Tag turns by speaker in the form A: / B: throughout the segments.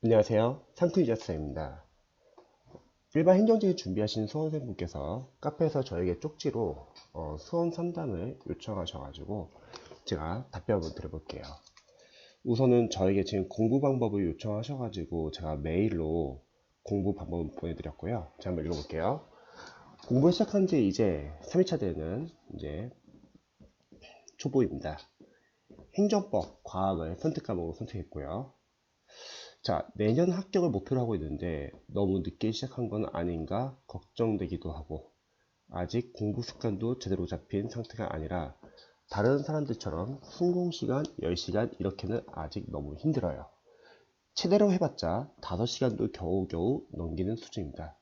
A: 안녕하세요. 상크유자스입니다. 일반 행정지 준비하신 수험생분께서 카페에서 저에게 쪽지로 수험 상담을 요청하셔가지고 제가 답변을 드려볼게요. 우선은 저에게 지금 공부 방법을 요청하셔가지고 제가 메일로 공부 방법을 보내드렸고요. 제가 한번 읽어볼게요. 공부 시작한 지 이제 3일차 되는 이제 초보입니다. 행정법, 과학을 선택 과목으로 선택했고요. 자, 내년 합격을 목표로 하고 있는데 너무 늦게 시작한 건 아닌가 걱정되기도 하고 아직 공부 습관도 제대로 잡힌 상태가 아니라 다른 사람들처럼 순공시간, 10시간 이렇게는 아직 너무 힘들어요. 최대로 해봤자 5시간도 겨우겨우 넘기는 수준입니다.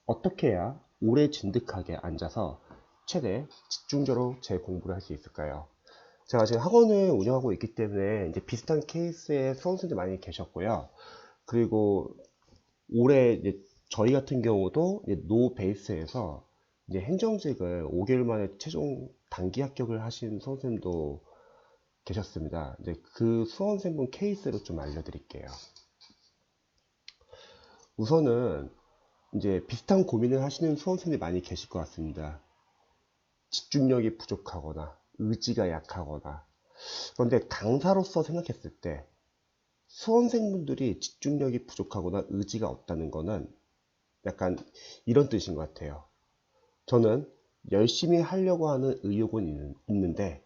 A: 어떻게 해야 오래 진득하게 앉아서 최대 집중적으로 제 공부를 할 수 있을까요? 제가 지금 학원을 운영하고 있기 때문에 이제 비슷한 케이스의 수험생들 많이 계셨고요. 그리고 올해 이제 저희 같은 경우도 이제 노 베이스에서 이제 행정직을 5개월 만에 최종 단기 합격을 하신 수험생도 계셨습니다. 이제 그 수험생분 케이스를 좀 알려드릴게요. 우선은 이제 비슷한 고민을 하시는 수험생들이 많이 계실 것 같습니다. 집중력이 부족하거나 의지가 약하거나. 그런데 강사로서 생각했을 때 수험생분들이 집중력이 부족하거나 의지가 없다는 거는 약간 이런 뜻인 것 같아요. 저는 열심히 하려고 하는 의욕은 있는데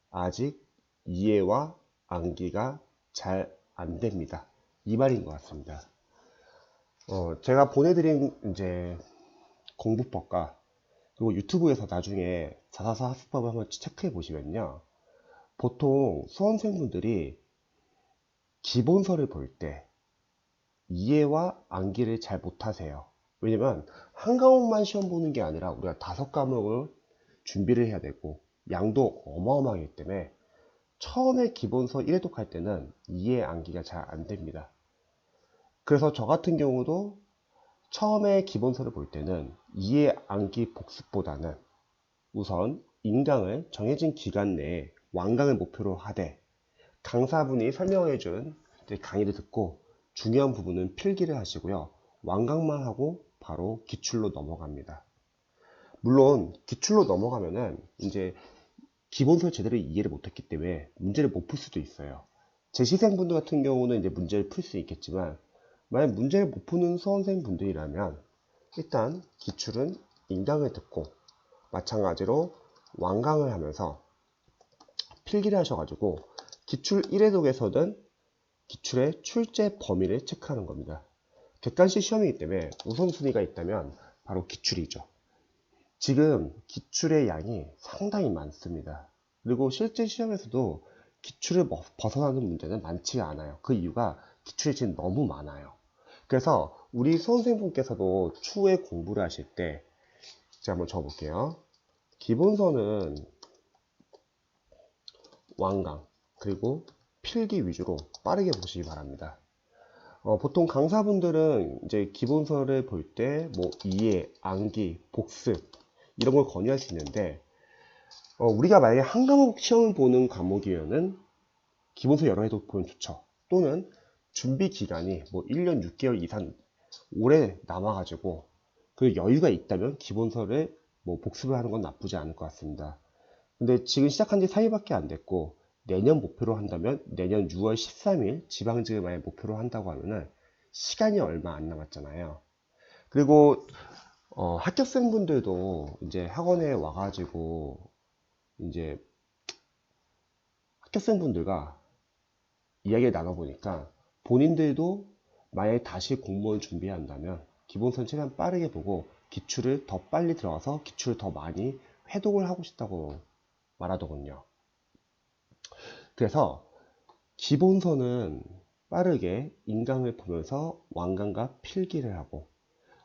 A: 아직 이해와 암기가 잘 안 됩니다. 이 말인 것 같습니다. 제가 보내드린 이제 공부법과 그리고 유튜브에서 나중에 444 학습법을 한번 체크해 보시면요. 보통 수험생분들이 기본서를 볼 때 이해와 암기를 잘 못하세요. 왜냐면 한 과목만 시험 보는 게 아니라 우리가 5과목을 준비를 해야 되고 양도 어마어마하기 때문에 처음에 기본서 1회독 할 때는 이해 암기가 잘 안 됩니다. 그래서 저 같은 경우도 처음에 기본서를 볼 때는 이해 암기 복습보다는 우선 인강을 정해진 기간 내에 완강을 목표로 하되 강사분이 설명해준 강의를 듣고 중요한 부분은 필기를 하시고요. 완강만 하고 바로 기출로 넘어갑니다. 물론 기출로 넘어가면은 이제 기본서 제대로 이해를 못했기 때문에 문제를 못 풀 수도 있어요. 제 시생분들 같은 경우는 이제 문제를 풀 수 있겠지만 만약 문제를 못 푸는 수험생분들이라면 일단 기출은 인강을 듣고 마찬가지로 완강을 하면서 필기를 하셔가지고 기출 1회독에서는 기출의 출제 범위를 체크하는 겁니다. 객관식 시험이기 때문에 우선순위가 있다면 바로 기출이죠. 지금 기출의 양이 상당히 많습니다. 그리고 실제 시험에서도 기출을 벗어나는 문제는 많지 않아요. 그 이유가 기출이 지금 너무 많아요. 그래서 우리 수험생분께서도 추후에 공부를 하실 때 제가 한번 적어볼게요. 기본서는 완강 그리고 필기 위주로 빠르게 보시기 바랍니다. 보통 강사분들은 이제 기본서를 볼 때 뭐 이해, 암기, 복습 이런 걸 권유할 수 있는데 우리가 만약에 한 과목 시험을 보는 과목이면은 기본서 여러 해도 보면 좋죠. 또는 준비 기간이 뭐 1년 6개월 이상 오래 남아가지고 그 여유가 있다면 기본서를 뭐 복습을 하는 건 나쁘지 않을 것 같습니다. 근데 지금 시작한 지 4일밖에 안 됐고 내년 목표로 한다면 내년 6월 13일 지방직을 만약 목표로 한다고 하면은 시간이 얼마 안 남았잖아요. 그리고 합격생분들도 이제 학원에 와가지고 이제 합격생분들과 이야기를 나눠보니까 본인들도 만약에 다시 공무원 준비한다면 기본선 최대한 빠르게 보고 기출을 더 빨리 들어가서 기출을 더 많이 회독을 하고 싶다고 말하더군요. 그래서 기본서는 빠르게 인강을 보면서 완강과 필기를 하고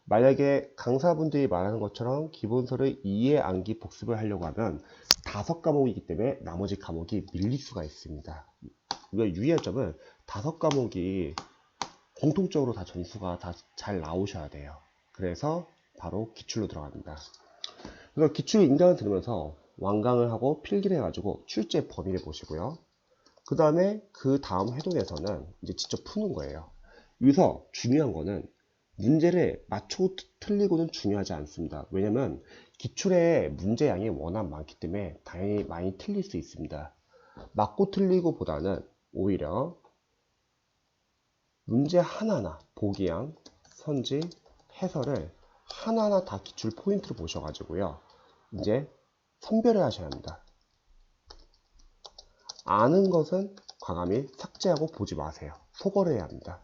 A: 만약에 강사분들이 말하는 것처럼 기본서를 이해 암기 복습을 하려고 하면 5과목이기 때문에 나머지 과목이 밀릴 수가 있습니다. 우리가 유의할 점은 5과목이 공통적으로 다 점수가 다 잘 나오셔야 돼요. 그래서 바로 기출로 들어갑니다. 그래서 기출 인강을 들으면서 완강을 하고 필기를 해가지고 출제 범위를 보시고요. 그 다음에 그 다음 회독에서는 이제 직접 푸는 거예요. 여기서 중요한 거는 문제를 맞추고 틀리고는 중요하지 않습니다. 왜냐면 기출의 문제 양이 워낙 많기 때문에 당연히 많이 틀릴 수 있습니다. 맞고 틀리고 보다는 오히려 문제 하나하나 보기양, 선지, 해설을 하나하나 다 기출 포인트로 보셔가지고요. 이제 선별을 하셔야 합니다. 아는 것은 과감히 삭제하고 보지 마세요. 소거를 해야 합니다.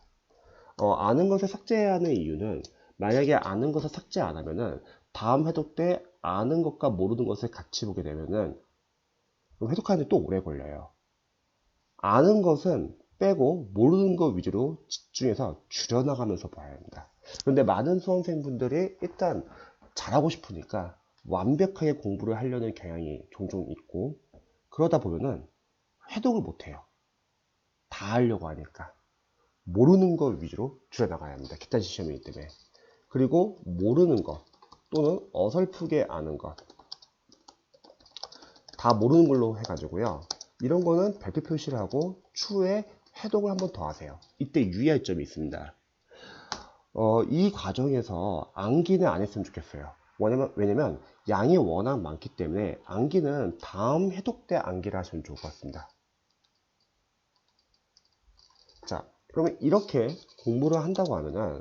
A: 아는 것을 삭제해야 하는 이유는 만약에 아는 것을 삭제 안 하면은 다음 해독 때 아는 것과 모르는 것을 같이 보게 되면은 해독하는데 또 오래 걸려요. 아는 것은 빼고 모르는 것 위주로 집중해서 줄여나가면서 봐야 합니다. 그런데 많은 수험생분들이 일단 잘하고 싶으니까 완벽하게 공부를 하려는 경향이 종종 있고 그러다 보면은 해독을 못해요. 다 하려고 하니까. 모르는 것 위주로 줄여나가야 합니다. 기타 시험이기 때문에. 그리고 모르는 것 또는 어설프게 아는 것 다 모르는 걸로 해가지고요. 이런 거는 발표 표시를 하고 추후에 해독을 한번 더 하세요. 이때 유의할 점이 있습니다. 이 과정에서 암기는 안 했으면 좋겠어요. 왜냐면 양이 워낙 많기 때문에 암기는 다음 해독 때 암기를 하시면 좋을 것 같습니다. 자, 그러면 이렇게 공부를 한다고 하면은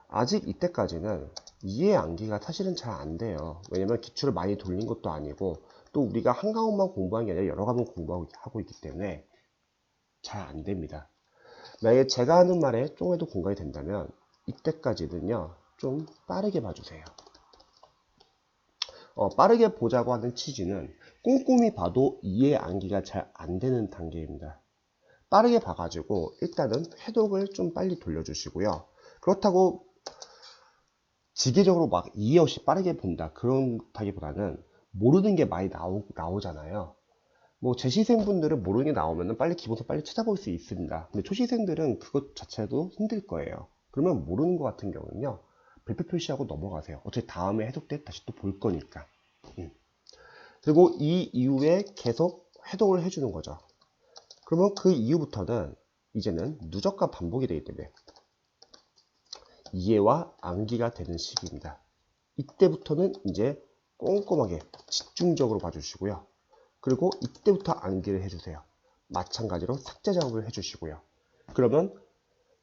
A: 아직 이때까지는 이해 암기가 사실은 잘 안 돼요. 왜냐면 기출을 많이 돌린 것도 아니고 또 우리가 한 과목만 공부한 게 아니라 여러 과목 공부하고 있기 때문에 잘 안 됩니다. 만약에 제가 하는 말에 조금이라도 공감이 된다면 이때까지는요 좀 빠르게 봐주세요. 빠르게 보자고 하는 취지는 꼼꼼히 봐도 이해 암기가 잘 안 되는 단계입니다. 빠르게 봐가지고 일단은 해독을 좀 빨리 돌려주시고요. 그렇다고 지계적으로 막 이해 없이 빠르게 본다 그런다기보다는 모르는 게 많이 나오잖아요. 뭐 재시생분들은 모르는 게 나오면 빨리 기본서 빨리 찾아볼 수 있습니다. 근데 초시생들은 그것 자체도 힘들 거예요. 그러면 모르는 것 같은 경우는요 발표 표시하고 넘어가세요. 어차피 다음에 해독 때 다시 또 볼 거니까. 그리고 이 이후에 계속 해독을 해주는 거죠. 그러면 그 이후부터는 이제는 누적과 반복이 되기 때문에 이해와 암기가 되는 시기입니다. 이때부터는 이제 꼼꼼하게 집중적으로 봐주시고요. 그리고 이때부터 암기를 해주세요. 마찬가지로 삭제 작업을 해주시고요. 그러면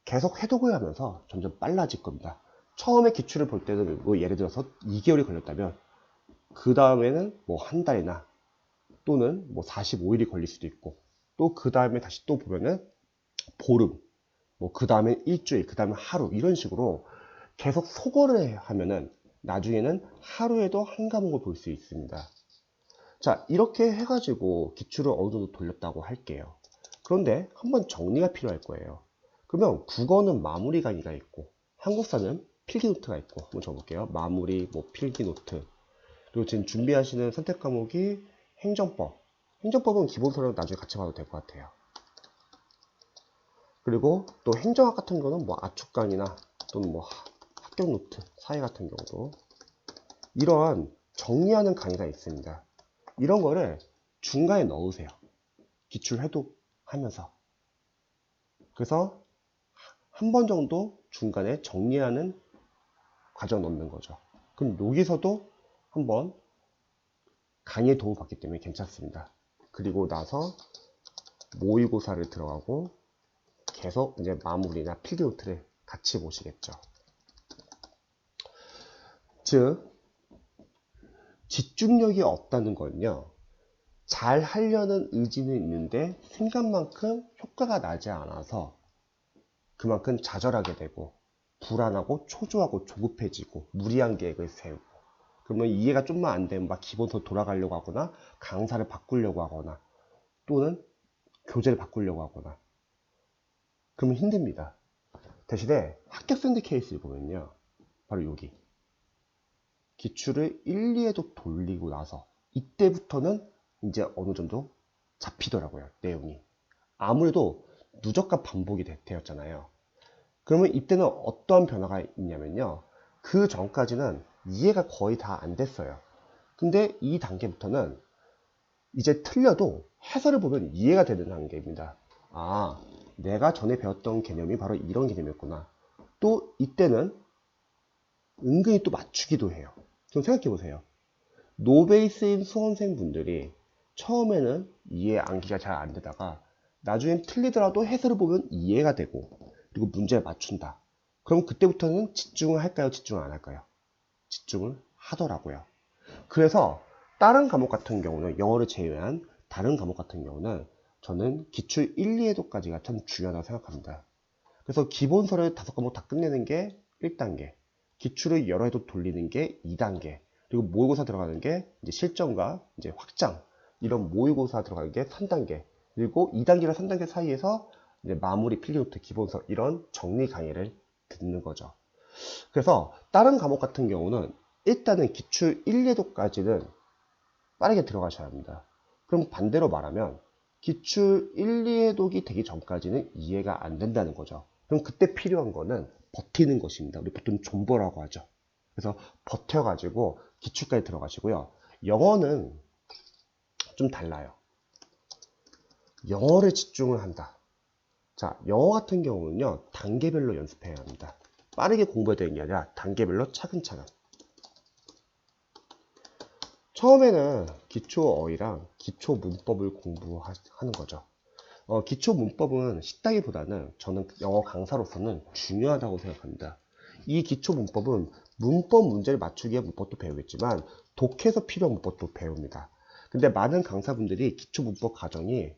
A: 계속 해독을 하면서 점점 빨라질 겁니다. 처음에 기출을 볼 때는 뭐 예를 들어서 2개월이 걸렸다면 그 다음에는 뭐 한 달이나 또는 뭐 45일이 걸릴 수도 있고 또 그 다음에 다시 또 보면은 보름 뭐 그 다음에 일주일 그 다음에 하루 이런 식으로 계속 소거를 하면은 나중에는 하루에도 한 과목을 볼 수 있습니다. 자, 이렇게 해가지고 기출을 어느 정도 돌렸다고 할게요. 그런데 한번 정리가 필요할 거예요. 그러면 국어는 마무리 강의가 있고 한국사는 필기 노트가 있고 한번 적어볼게요. 마무리, 뭐 필기 노트. 그리고 지금 준비하시는 선택 과목이 행정법. 행정법은 기본서랑 나중에 같이 봐도 될 것 같아요. 그리고 또 행정학 같은 거는 뭐 아축강이나 또는 뭐 합격 노트, 사회 같은 경우도 이러한 정리하는 강의가 있습니다. 이런 거를 중간에 넣으세요. 기출 해독하면서. 그래서 한 번 정도 중간에 정리하는 과정 넣는 거죠. 그럼 여기서도 한번 강의에 도움을 받기 때문에 괜찮습니다. 그리고 나서 모의고사를 들어가고 계속 이제 마무리나 필기노트를 같이 보시겠죠. 즉 집중력이 없다는 건요 잘 하려는 의지는 있는데 생각만큼 효과가 나지 않아서 그만큼 좌절하게 되고 불안하고 초조하고 조급해지고 무리한 계획을 세우고 그러면 이해가 좀만 안 되면 막 기본서 돌아가려고 하거나 강사를 바꾸려고 하거나 또는 교재를 바꾸려고 하거나 그러면 힘듭니다. 대신에 합격생들 케이스를 보면요 바로 여기 기출을 1, 2회도 돌리고 나서 이때부터는 이제 어느 정도 잡히더라고요 내용이. 아무래도 누적과 반복이 되었잖아요. 그러면 이때는 어떠한 변화가 있냐면요 그 전까지는 이해가 거의 다 안 됐어요. 근데 이 단계부터는 이제 틀려도 해설을 보면 이해가 되는 단계입니다. 아 내가 전에 배웠던 개념이 바로 이런 개념이었구나. 또 이때는 은근히 또 맞추기도 해요. 좀 생각해 보세요. 노베이스인 수험생분들이 처음에는 이해 암기가 잘 안 되다가 나중엔 틀리더라도 해설을 보면 이해가 되고 그리고 문제를 맞춘다. 그럼 그때부터는 집중을 할까요? 집중을 안 할까요? 집중을 하더라고요. 그래서 다른 과목 같은 경우는 영어를 제외한 다른 과목 같은 경우는 저는 기출 1, 2회도까지가 참 중요하다고 생각합니다. 그래서 기본서를 5과목 다 끝내는 게 1단계, 기출을 여러 회도 돌리는 게 2단계, 그리고 모의고사 들어가는 게 이제 실전과 이제 확장, 이런 모의고사 들어가는 게 3단계, 그리고 2단계랑 3단계 사이에서 이제 마무리 필기노트 기본서 이런 정리 강의를 듣는 거죠. 그래서 다른 과목 같은 경우는 일단은 기출 1, 2회도까지는 빠르게 들어가셔야 합니다. 그럼 반대로 말하면 기출 1, 2회독이 되기 전까지는 이해가 안 된다는 거죠. 그럼 그때 필요한 거는 버티는 것입니다. 우리 보통 존버라고 하죠. 그래서 버텨가지고 기출까지 들어가시고요. 영어는 좀 달라요. 영어를 집중을 한다. 자, 영어 같은 경우는요, 단계별로 연습해야 합니다. 빠르게 공부해야 되는 게 아니라 단계별로 차근차근. 처음에는 기초 어휘랑 기초 문법을 공부하는 거죠. 기초 문법은 쉽다기보다는 저는 영어 강사로서는 중요하다고 생각합니다. 이 기초 문법은 문법 문제를 맞추기 위한 문법도 배우겠지만 독해에서 필요한 문법도 배웁니다. 근데 많은 강사분들이 기초 문법 과정이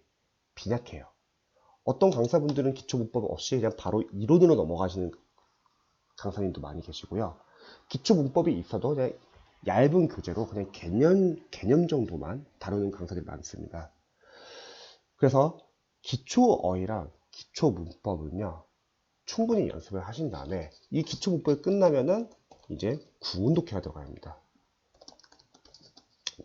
A: 빈약해요. 어떤 강사분들은 기초 문법 없이 그냥 바로 이론으로 넘어가시는 강사님도 많이 계시고요. 기초 문법이 있어도 그냥 얇은 교재로 그냥 개념 정도만 다루는 강사들이 많습니다. 그래서 기초 어휘랑 기초 문법은요, 충분히 연습을 하신 다음에 이 기초 문법이 끝나면은 이제 구문 독해가 들어가야 합니다.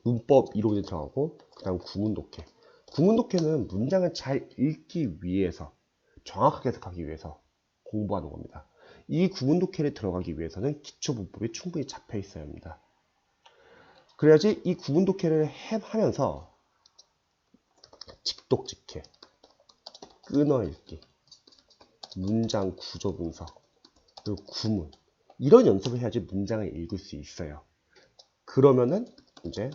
A: 문법 이론이 들어가고 그 다음 구문 독해. 구문 독해는 문장을 잘 읽기 위해서, 정확하게 해석하기 위해서 공부하는 겁니다. 이 구문 독해를 들어가기 위해서는 기초 문법이 충분히 잡혀 있어야 합니다. 그래야지 이 구문 독해를 하면서 직독직해, 끊어읽기, 문장 구조 분석, 그리고 구문, 이런 연습을 해야지 문장을 읽을 수 있어요. 그러면은 이제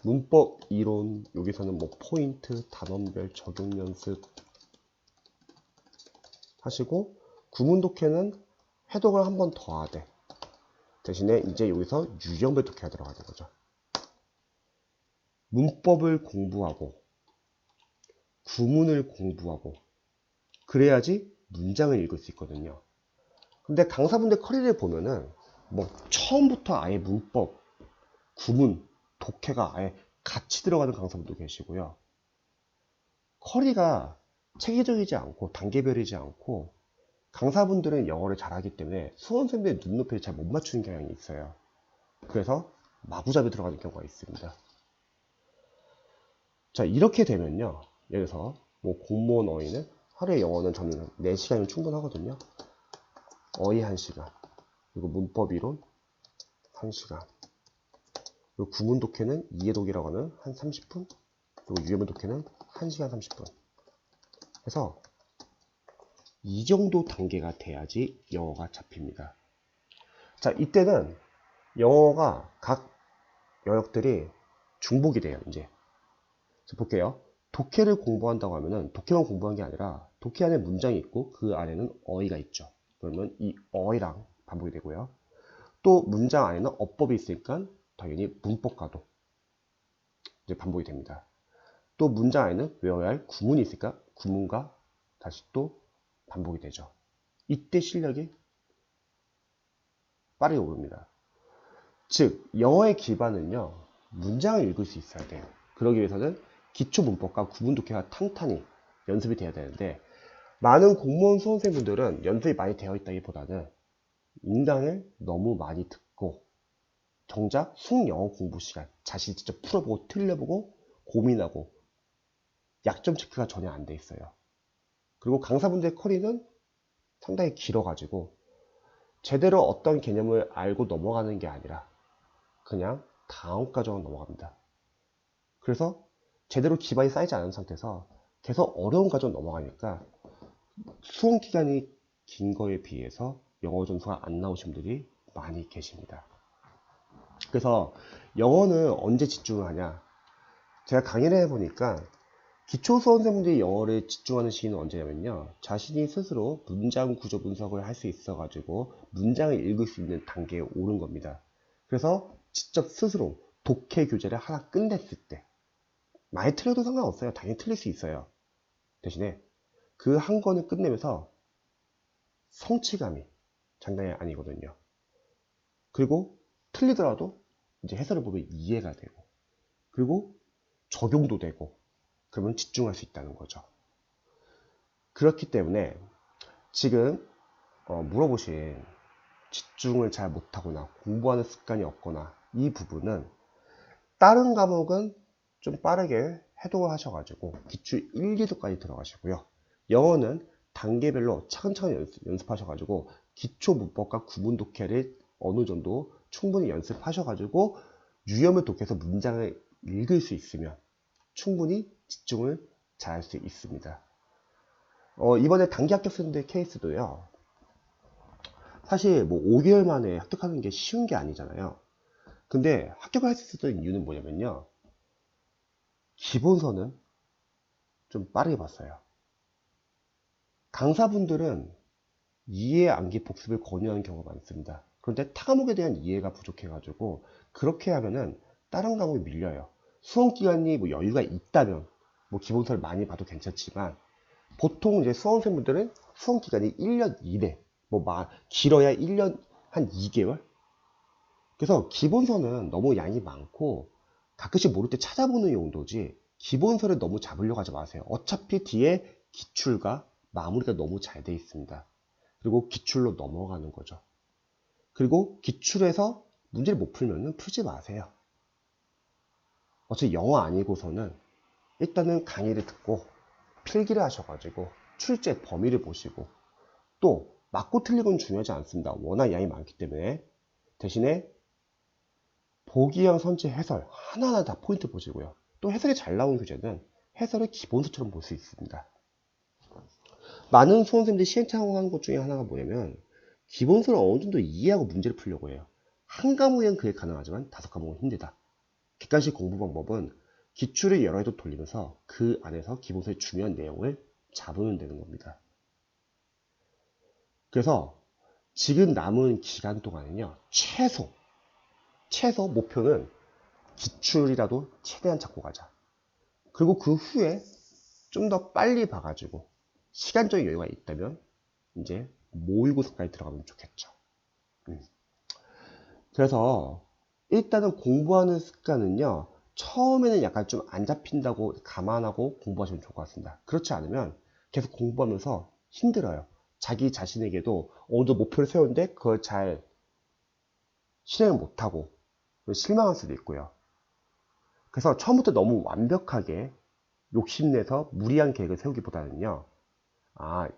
A: 문법 이론, 여기서는 뭐 포인트, 단원별 적용 연습 하시고, 구문 독해는 해독을 한 번 더 하되 대신에 이제 여기서 유형별 독해가 들어가는 거죠. 문법을 공부하고 구문을 공부하고 그래야지 문장을 읽을 수 있거든요. 근데 강사분들 커리를 보면은 뭐 처음부터 아예 문법, 구문, 독해가 아예 같이 들어가는 강사분도 계시고요. 커리가 체계적이지 않고 단계별이지 않고 강사분들은 영어를 잘하기 때문에 수험생들의 눈높이를 잘 못 맞추는 경향이 있어요. 그래서 마구잡이 들어가는 경우가 있습니다. 자, 이렇게 되면요, 예를 들어서 뭐 공무원 어휘는 하루에 영어는 저는 4시간이면 충분하거든요. 어휘 1시간, 그리고 문법 이론 1시간, 그리고 구문 독해는 이해독이라고 하는 한 30분, 그리고 유해문 독해는 1시간 30분 해서 이 정도 단계가 돼야지 영어가 잡힙니다. 자, 이때는 영어가 각 영역들이 중복이 돼요. 이제 볼게요. 독해를 공부한다고 하면은 독해만 공부한 게 아니라 독해 안에 문장이 있고 그 안에는 어휘가 있죠. 그러면 이 어휘랑 반복이 되고요. 또 문장 안에는 어법이 있으니까 당연히 문법과도 이제 반복이 됩니다. 또 문장 안에는 외워야 할 구문이 있으니까 구문과 다시 또 반복이 되죠. 이때 실력이 빠르게 오릅니다. 즉, 영어의 기반은요, 문장을 읽을 수 있어야 돼요. 그러기 위해서는 기초 문법과 구문 독해가 탄탄히 연습이 돼야 되는데, 많은 공무원 수험생분들은 연습이 많이 되어 있다기보다는 인강을 너무 많이 듣고 정작 숙영어 공부 시간 자신이 직접 풀어보고 틀려보고 고민하고 약점 체크가 전혀 안 돼 있어요. 그리고 강사분들의 커리는 상당히 길어가지고 제대로 어떤 개념을 알고 넘어가는 게 아니라 그냥 다음 과정으로 넘어갑니다. 그래서 제대로 기반이 쌓이지 않은 상태에서 계속 어려운 과정 넘어가니까 수험 기간이 긴 거에 비해서 영어 점수가 안 나오신 분들이 많이 계십니다. 그래서 영어는 언제 집중을 하냐? 제가 강의를 해보니까 기초 수험생분들이 영어를 집중하는 시기는 언제냐면요. 자신이 스스로 문장 구조 분석을 할 수 있어가지고 문장을 읽을 수 있는 단계에 오른 겁니다. 그래서 직접 스스로 독해 교재를 하나 끝냈을 때, 많이 틀려도 상관없어요. 당연히 틀릴 수 있어요. 대신에 그 한 권을 끝내면서 성취감이 장난이 아니거든요. 그리고 틀리더라도 이제 해설을 보면 이해가 되고, 그리고 적용도 되고, 그러면 집중할 수 있다는 거죠. 그렇기 때문에 지금 물어보신 집중을 잘 못하거나 공부하는 습관이 없거나 이 부분은 다른 과목은 좀 빠르게 해독을 하셔가지고 기출 1, 2도까지 들어가시고요. 영어는 단계별로 차근차근 연습하셔가지고 기초 문법과 구문 독해를 어느 정도 충분히 연습하셔가지고 유형을 독해서 문장을 읽을 수 있으면 충분히 집중을 잘 할 수 있습니다. 이번에 단기 합격생들 케이스도요. 사실 뭐 5개월 만에 합격하는 게 쉬운 게 아니잖아요. 근데 합격을 할 수 있었던 이유는 뭐냐면요. 기본서는 좀 빠르게 봤어요. 강사분들은 이해 암기 복습을 권유하는 경우가 많습니다. 그런데 타 과목에 대한 이해가 부족해가지고 그렇게 하면은 다른 과목이 밀려요. 수험 기간이 뭐 여유가 있다면 뭐 기본서를 많이 봐도 괜찮지만 보통 이제 수험생분들은 수험 기간이 1년 이내, 뭐 길어야 1년 한 2개월? 그래서 기본서는 너무 양이 많고 가끔씩 모를 때 찾아보는 용도지 기본서를 너무 잡으려고 하지 마세요. 어차피 뒤에 기출과 마무리가 너무 잘 돼 있습니다. 그리고 기출로 넘어가는 거죠. 그리고 기출에서 문제를 못 풀면 풀지 마세요. 어차피 영어 아니고서는 일단은 강의를 듣고 필기를 하셔가지고 출제 범위를 보시고 또 맞고 틀린 건 중요하지 않습니다. 워낙 양이 많기 때문에 대신에 보기형 선체 해설 하나하나 다 포인트 보시고요. 또 해설이 잘 나온 교재는 해설을 기본서처럼 볼 수 있습니다. 많은 수험생들이 시행착오하는 것 중에 하나가 뭐냐면 기본서를 어느 정도 이해하고 문제를 풀려고 해요. 한 과목엔 그게 가능하지만 5과목은 힘들다. 객관식 공부 방법은 기출을 여러 해도 돌리면서 그 안에서 기본서의 중요한 내용을 잡으면 되는 겁니다. 그래서 지금 남은 기간 동안은요. 최소 목표는 기출이라도 최대한 잡고 가자. 그리고 그 후에 좀 더 빨리 봐가지고 시간적인 여유가 있다면 이제 모의고사까지 들어가면 좋겠죠. 그래서 일단은 공부하는 습관은요. 처음에는 약간 좀 안 잡힌다고 감안하고 공부하시면 좋을 것 같습니다. 그렇지 않으면 계속 공부하면서 힘들어요. 자기 자신에게도 어느 정도 목표를 세우는데 그걸 잘 실행을 못하고 실망할 수도 있고요. 그래서 처음부터 너무 완벽하게 욕심내서 무리한 계획을 세우기보다는요. 아,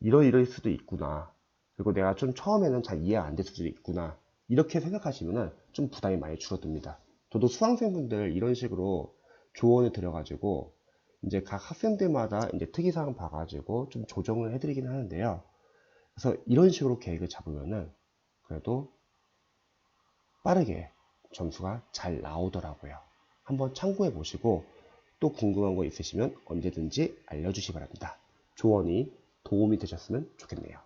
A: 이럴 수도 있구나. 그리고 내가 좀 처음에는 잘 이해가 안 될 수도 있구나. 이렇게 생각하시면 좀 부담이 많이 줄어듭니다. 저도 수강생분들 이런 식으로 조언을 드려가지고 이제 각 학생들마다 이제 특이사항 봐가지고 좀 조정을 해드리긴 하는데요. 그래서 이런 식으로 계획을 잡으면은 그래도 빠르게 점수가 잘 나오더라고요. 한번 참고해 보시고 또 궁금한 거 있으시면 언제든지 알려주시기 바랍니다. 조언이 도움이 되셨으면 좋겠네요.